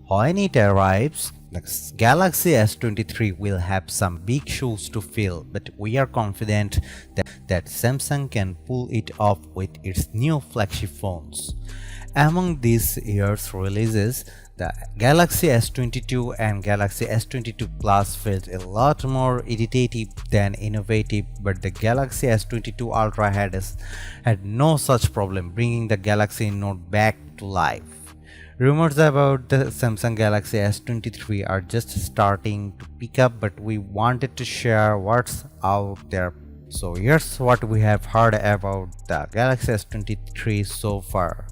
When it arrives, the Galaxy S23 will have some big shoes to fill, but we are confident that Samsung can pull it off with its new flagship phones. Among this year's releases, the Galaxy S22 and Galaxy S22 Plus felt a lot more iterative than innovative, but the Galaxy S22 Ultra had no such problem bringing the Galaxy Note back to life. Rumors about the Samsung Galaxy S23 are just starting to pick up, but we wanted to share what's out there. So here's what we have heard about the Galaxy S23 so far.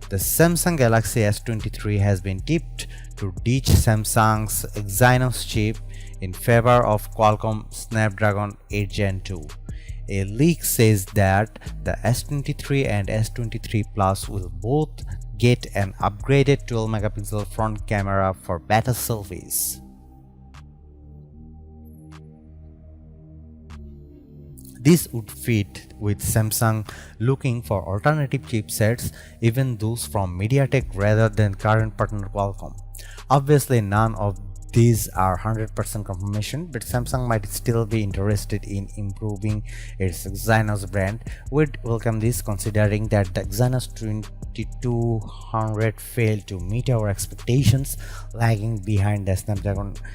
The Samsung Galaxy S23 has been tipped to ditch Samsung's Exynos chip in favor of Qualcomm Snapdragon 8 Gen 2. A leak says that the S23 and S23 Plus will both get an upgraded 12-megapixel front camera for better selfies. This would fit with Samsung looking for alternative chipsets, even those from MediaTek rather than current partner Qualcomm. Obviously, none of these are 100% confirmation, but Samsung might still be interested in improving its Exynos brand. We'd welcome this, considering that the Exynos 2200 failed to meet our expectations, lagging behind the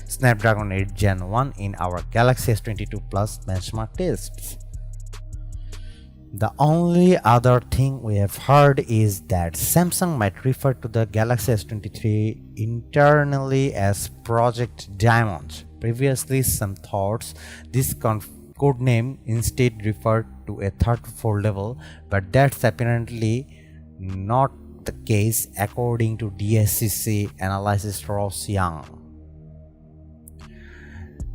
Snapdragon 8 Gen 1 in our Galaxy S22 Plus benchmark tests. The only other thing we have heard is that Samsung might refer to the Galaxy S23 internally as Project Diamond. Previously, some thought this codename instead referred to a third foldable, but that's apparently not the case according to DSCC analyst Ross Young.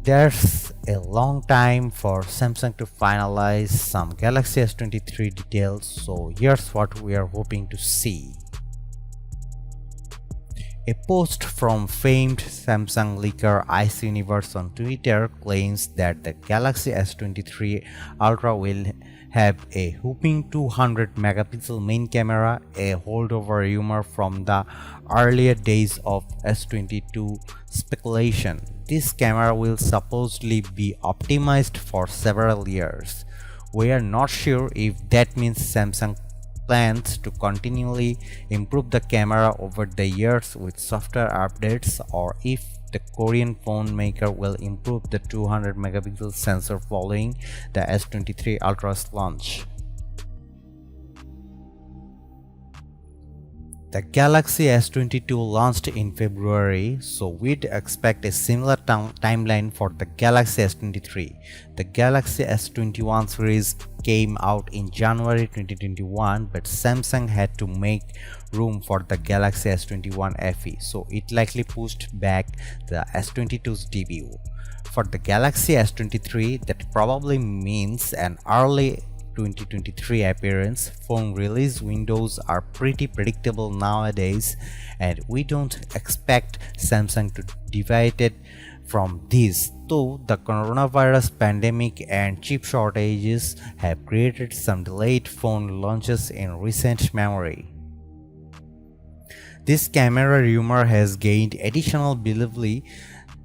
There's a long time for Samsung to finalize some Galaxy S23 details, so here's what we are hoping to see. A post from famed Samsung leaker Ice Universe on Twitter claims that the Galaxy S23 Ultra will have a whopping 200 megapixel main camera, a holdover rumor from the earlier days of S22 speculation. This camera will supposedly be optimized for several years. We are not sure if that means Samsung plans to continually improve the camera over the years with software updates, or if the Korean phone maker will improve the 200 megapixel sensor following the S23 Ultra's launch. The Galaxy S22 launched in February, so we'd expect a similar timeline for the Galaxy S23. The Galaxy S21 series came out in January 2021, but Samsung had to make room for the Galaxy S21 FE, so it likely pushed back the S22's debut. For the Galaxy S23, that probably means an early 2023 appearance. Phone release windows are pretty predictable nowadays, and we don't expect Samsung to deviate from this, though the coronavirus pandemic and chip shortages have created some delayed phone launches in recent memory. This camera rumor has gained additional believability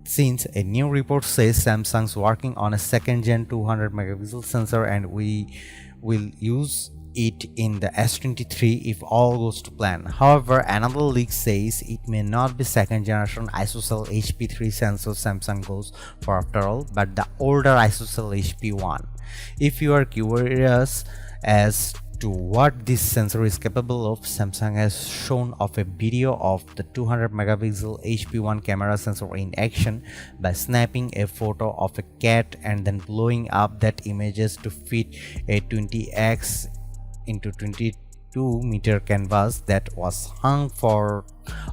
since a new report says Samsung's working on a second-gen 200 megapixel sensor, and we will use it in the S23 if all goes to plan. However, another leak says it may not be second-generation ISOCELL HP3 sensor Samsung goes for after all, but the older ISOCELL HP1. If you are curious as to what this sensor is capable of, Samsung has shown off a video of the 200 megapixel HP1 camera sensor in action by snapping a photo of a cat and then blowing up that images to fit a 20x into 22 meter canvas that was hung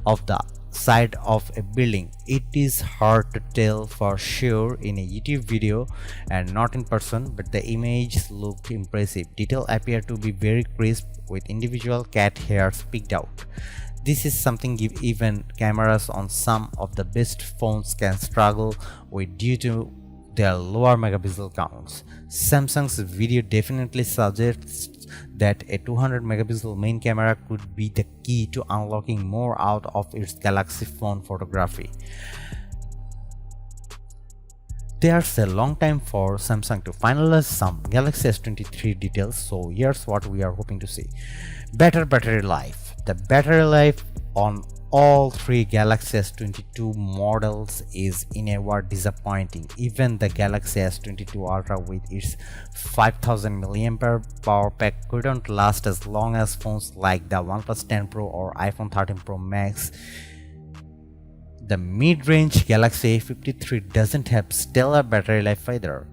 off the side of a building. It is hard to tell for sure in a YouTube video and not in person, but the images looked impressive. Details appear to be very crisp with individual cat hairs picked out. This is something even cameras on some of the best phones can struggle with due to their lower megapixel counts. Samsung's video definitely suggests that a 200 megapixel main camera could be the key to unlocking more out of its Galaxy phone photography. There's a long time for Samsung to finalize some Galaxy S23 details, so here's what we are hoping to see. Better battery life. The battery life on all three Galaxy S22 models is in a word disappointing. Even the Galaxy S22 Ultra with its 5000 mAh power pack couldn't last as long as phones like the OnePlus 10 Pro or iPhone 13 Pro Max. The mid-range Galaxy A53 doesn't have stellar battery life either.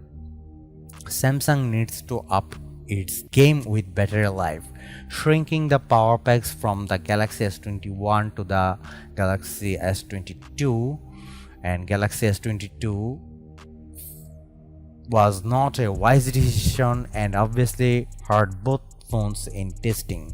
Samsung needs to up its game with battery life, shrinking the power packs from the Galaxy S21 to the Galaxy S22, and Galaxy S22 was not a wise decision and obviously hurt both phones in testing.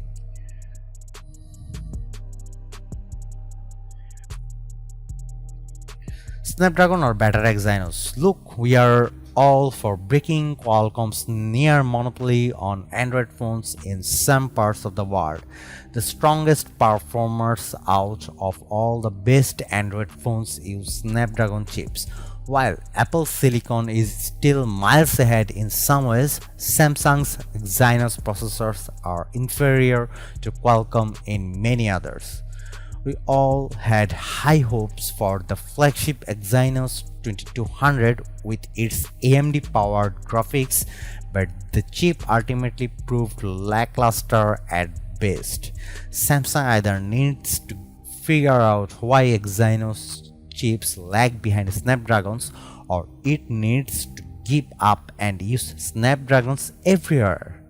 Snapdragon or better Exynos? Look, we are all for breaking Qualcomm's near monopoly on Android phones in some parts of the world. The strongest performers out of all the best Android phones use Snapdragon chips. While Apple Silicon is still miles ahead in some ways, Samsung's Exynos processors are inferior to Qualcomm in many others. We all had high hopes for the flagship Exynos 2200 with its AMD-powered graphics, but the chip ultimately proved lackluster at best. Samsung either needs to figure out why Exynos chips lag behind Snapdragons, or it needs to give up and use Snapdragons everywhere.